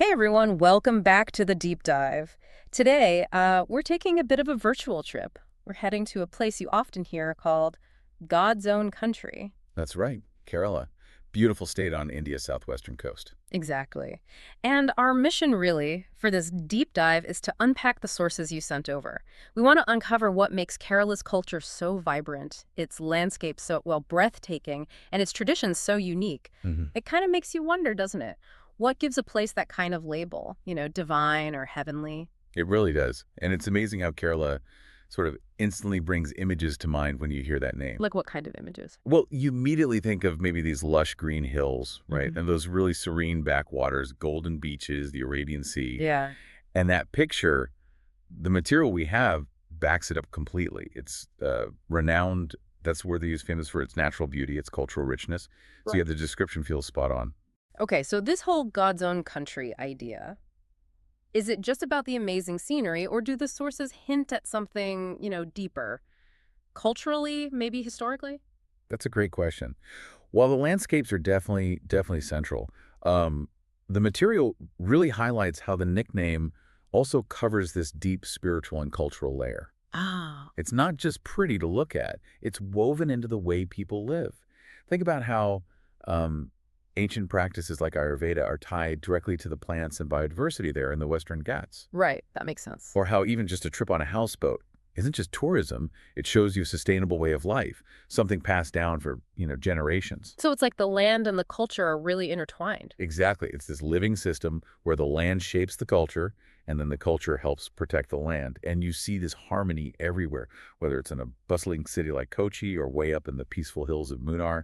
Hey everyone, welcome back to the deep dive. Today, we're taking a bit of a virtual trip. We're heading to a place you often hear called God's own country. That's right, Kerala. Beautiful state on India's southwestern coast. Exactly. And our mission really for this deep dive is to unpack the sources you sent over. We want to uncover what makes Kerala's culture so vibrant, its landscape so, well, breathtaking, and its traditions so unique. hmm It kind of makes you wonder, doesn't it? What gives a place that kind of label, divine or heavenly? It really does. And it's amazing how Kerala sort of instantly brings images to mind when you hear that name. Like what kind of images? Well, you immediately think of maybe these lush green hills, right? hmm And those really serene backwaters, golden beaches, the Arabian Sea. Yeah. And that picture, the material we have backs it up completely. It's renowned. That's where they use famous for its natural beauty, its cultural richness. So Right. yeah, the description feels spot on. Okay, so this whole God's own country idea, is it just about the amazing scenery, or do the sources hint at something, deeper? Culturally, maybe historically? That's a great question. While the landscapes are definitely central, um, the material really highlights how the nickname also covers this deep spiritual and cultural layer. Ah, It's not just pretty to look at, it's woven into the way people live. Think about how um, ancient practices like Ayurveda are tied directly to the plants and biodiversity there in the Western Ghats. right. That makes sense. Or how even just a trip on a houseboat isn't just tourism, it shows you a sustainable way of life, something passed down for, generations. So it's like the land and the culture are really intertwined. Exactly. It's this living system where the land shapes the culture and then the culture helps protect the land. And you see this harmony everywhere, whether it's in a bustling city like Kochi or way up in the peaceful hills of Munnar.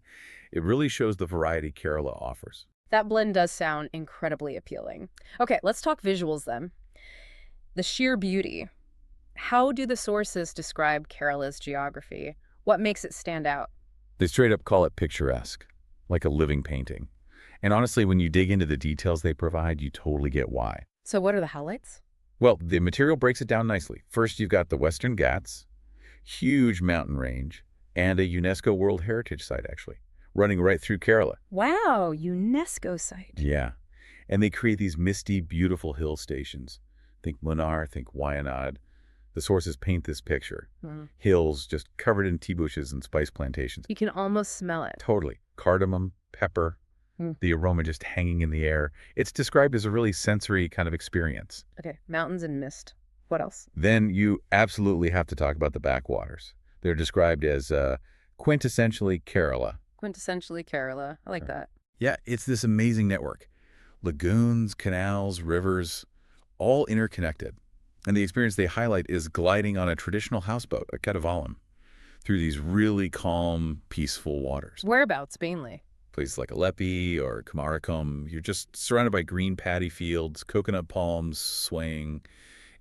It really shows the variety Kerala offers. That blend does sound incredibly appealing. Okay, let's talk visuals then. The sheer beauty. How do the sources describe Kerala's geography? What makes it stand out? They straight up call it picturesque, like a living painting. And honestly, when you dig into the details they provide, you totally get why. So what are the highlights? Well, the material breaks it down nicely. First, you've got the Western Ghats, huge mountain range, and a UNESCO World Heritage Site, actually, running right through Kerala. Wow, UNESCO site. Yeah. And they create these misty, beautiful hill stations. Think Munnar, think Wayanad. The sources paint this picture. Mm. Hills just covered in tea bushes and spice plantations. You can almost smell it. Totally. Cardamom, pepper, Mm. the aroma just hanging in the air. It's described as a really sensory kind of experience. Okay, mountains and mist. What else? Then you absolutely have to talk about the backwaters. They're described as quintessentially Kerala. Quintessentially Kerala. I like that. Yeah, it's this amazing network. Lagoons, canals, rivers, all interconnected. And the experience they highlight is gliding on a traditional houseboat, a Katavalam, through these really calm, peaceful waters. Whereabouts, mainly? Places like Aleppi or Kamarakom, you're just surrounded by green paddy fields, coconut palms swaying.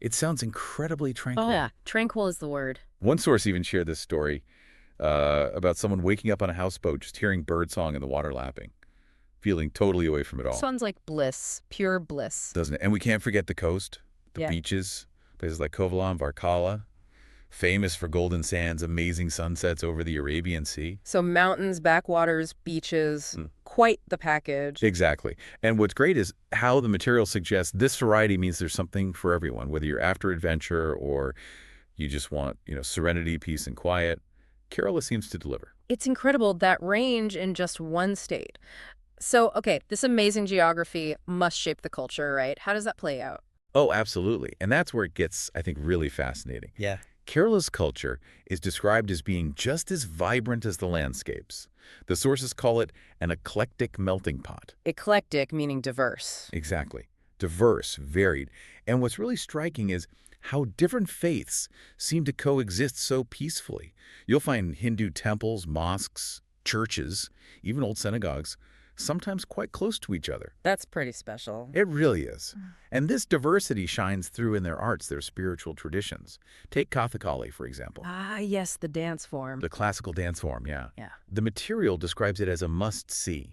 It sounds incredibly Oh, tranquil. yeah. Tranquil is the word. One source even shared this story about someone waking up on a houseboat, just hearing birdsong and the water lapping, feeling totally away from it all, Sounds like bliss, pure bliss. doesn't it? And we can't forget the coast, the Yeah. beaches, places like Kovalam, Varkala, famous for golden sands, amazing sunsets over the Arabian Sea. So mountains, backwaters, beaches, Mm. quite the package. Exactly. And what's great is how the material suggests this variety means there's something for everyone, whether you're after adventure or you just want, serenity, peace, and quiet. Kerala seems to deliver. It's incredible that range in just one state. So, okay, this amazing geography must shape the culture, right? How does that play out? Oh, absolutely. And that's where it gets, I think, really fascinating. Yeah. Kerala's culture is described as being just as vibrant as the landscapes. The sources call it an eclectic melting pot. Eclectic, meaning diverse. Exactly. Diverse, varied. And what's really striking is how different faiths seem to coexist so peacefully. You'll find Hindu temples, mosques, churches, even old synagogues, sometimes quite close to each other. That's pretty special. It really is. And this diversity shines through in their arts, their spiritual traditions. Take Kathakali, for example. Ah, yes, the dance form. The classical dance form, yeah. Yeah. The material describes it as a must-see.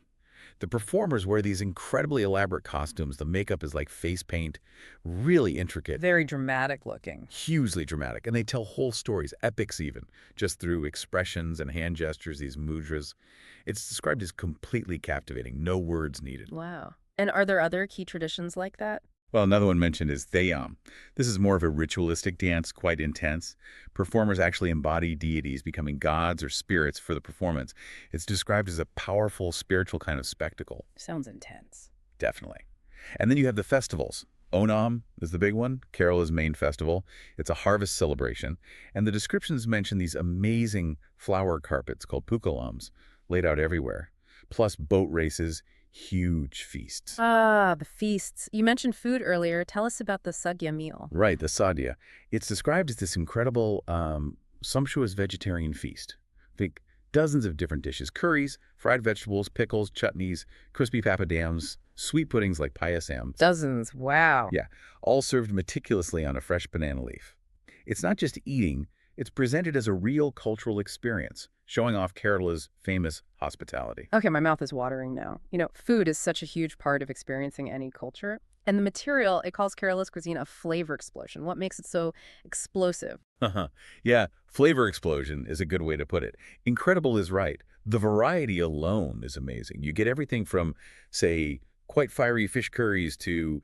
The performers wear these incredibly elaborate costumes. The makeup is like face paint, really intricate, Very dramatic looking. hugely dramatic. And they tell whole stories, epics even, just through expressions and hand gestures, these mudras. It's described as completely captivating, no words needed. Wow. And are there other key traditions like that? Well, another one mentioned is Thayam. This is more of a ritualistic dance, quite intense. Performers actually embody deities, becoming gods or spirits for the performance. It's described as a powerful spiritual kind of spectacle, Sounds intense. definitely. And then you have the festivals. Onam is the big one, Kerala's main festival. It's a harvest celebration. And the descriptions mention these amazing flower carpets called pukalams laid out everywhere, plus boat races, huge feasts. Ah, the feasts. You mentioned food earlier. Tell us about the Sagya meal. Right, the sadhya. It's described as this incredible, sumptuous vegetarian feast. Think dozens of different dishes, curries, fried vegetables, pickles, chutneys, crispy papadams, sweet puddings like payasams. Dozens. Wow. Yeah, all served meticulously on a fresh banana leaf. It's not just eating, it's presented as a real cultural experience, showing off Kerala's famous hospitality. Okay, my mouth is watering now. Food is such a huge part of experiencing any culture. And the material, it calls Kerala's cuisine a flavor explosion. What makes it so explosive? Yeah, flavor explosion is a good way to put it. Incredible is right. The variety alone is amazing. You get everything from, say, quite fiery fish curries to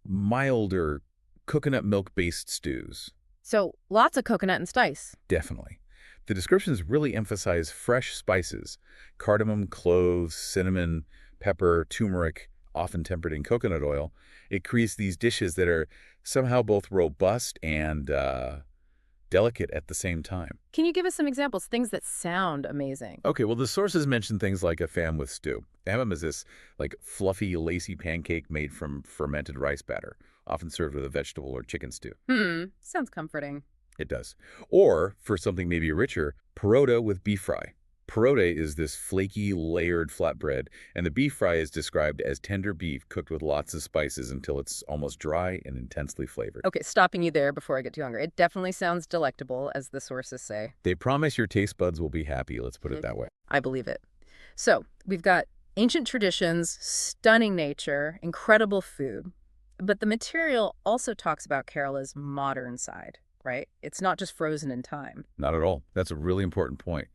milder coconut milk-based stews. So, lots of coconut and spice. Definitely. The descriptions really emphasize fresh spices, cardamom, cloves, cinnamon, pepper, turmeric, often tempered in coconut oil. It creates these dishes that are somehow both robust and delicate at the same time. Can you give us some examples, things that sound amazing? Okay, well, the sources mention things like a fam with stew. Fam is this like fluffy, lacy pancake made from fermented rice batter, often served with a vegetable or chicken stew. Sounds comforting. It does. Or, for something maybe richer, parota with beef fry. Parota is this flaky, layered flatbread, and the beef fry is described as tender beef cooked with lots of spices until it's almost dry and intensely flavored. Okay, stopping you there before I get too hungry. It definitely sounds delectable, as the sources say. They promise your taste buds will be happy, let's put it that way. I believe it. So, we've got ancient traditions, stunning nature, incredible food. But the material also talks about Kerala's modern side, right? It's not just frozen in time. Not at all. That's a really important point.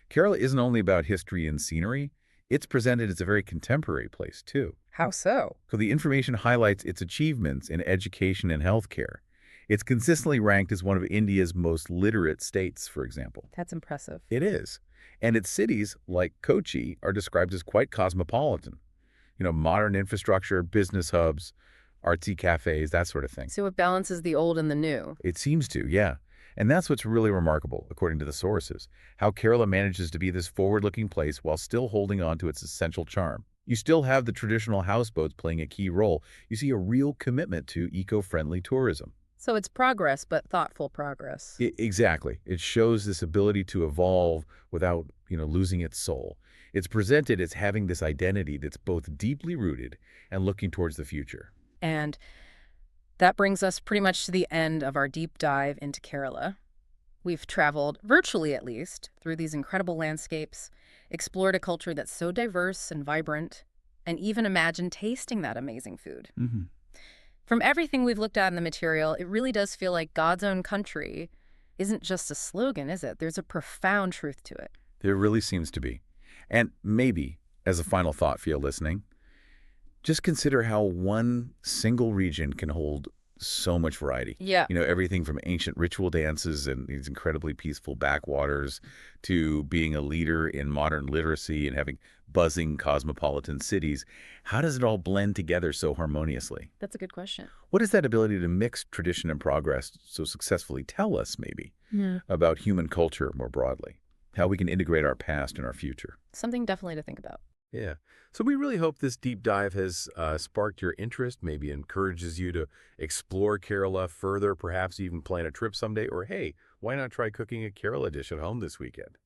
Kerala isn't only about history and scenery, it's presented as a very contemporary place, too. How so? So the information highlights its achievements in education and healthcare. It's consistently ranked as one of India's most literate states, for example. That's impressive. It is. And its cities, like Kochi, are described as quite cosmopolitan. Modern infrastructure, business hubs, artsy cafes, that sort of thing. So it balances the old and the new. It seems to, yeah. And that's what's really remarkable, according to the sources, how Kerala manages to be this forward-looking place while still holding on to its essential charm. You still have the traditional houseboats playing a key role. You see a real commitment to eco-friendly tourism. So it's progress, but thoughtful progress. Exactly. It shows this ability to evolve without, losing its soul. It's presented as having this identity that's both deeply rooted and looking towards the future. And that brings us pretty much to the end of our deep dive into Kerala. We've traveled, virtually at least, through these incredible landscapes, explored a culture that's so diverse and vibrant, and even imagined tasting that amazing food. From everything we've looked at in the material, it really does feel like God's own country isn't just a slogan, is it? There's a profound truth to it. There really seems to be. And maybe, as a final thought for you listening, just consider how one single region can hold so much variety. Yeah. Everything from ancient ritual dances and these incredibly peaceful backwaters to being a leader in modern literacy and having buzzing cosmopolitan cities. How does it all blend together so harmoniously? That's a good question. What does that ability to mix tradition and progress so successfully tell us, maybe, about human culture more broadly? How we can integrate our past and our future? Something definitely to think about. Yeah. So we really hope this deep dive has sparked your interest, maybe encourages you to explore Kerala further, perhaps even plan a trip someday, or hey, why not try cooking a Kerala dish at home this weekend?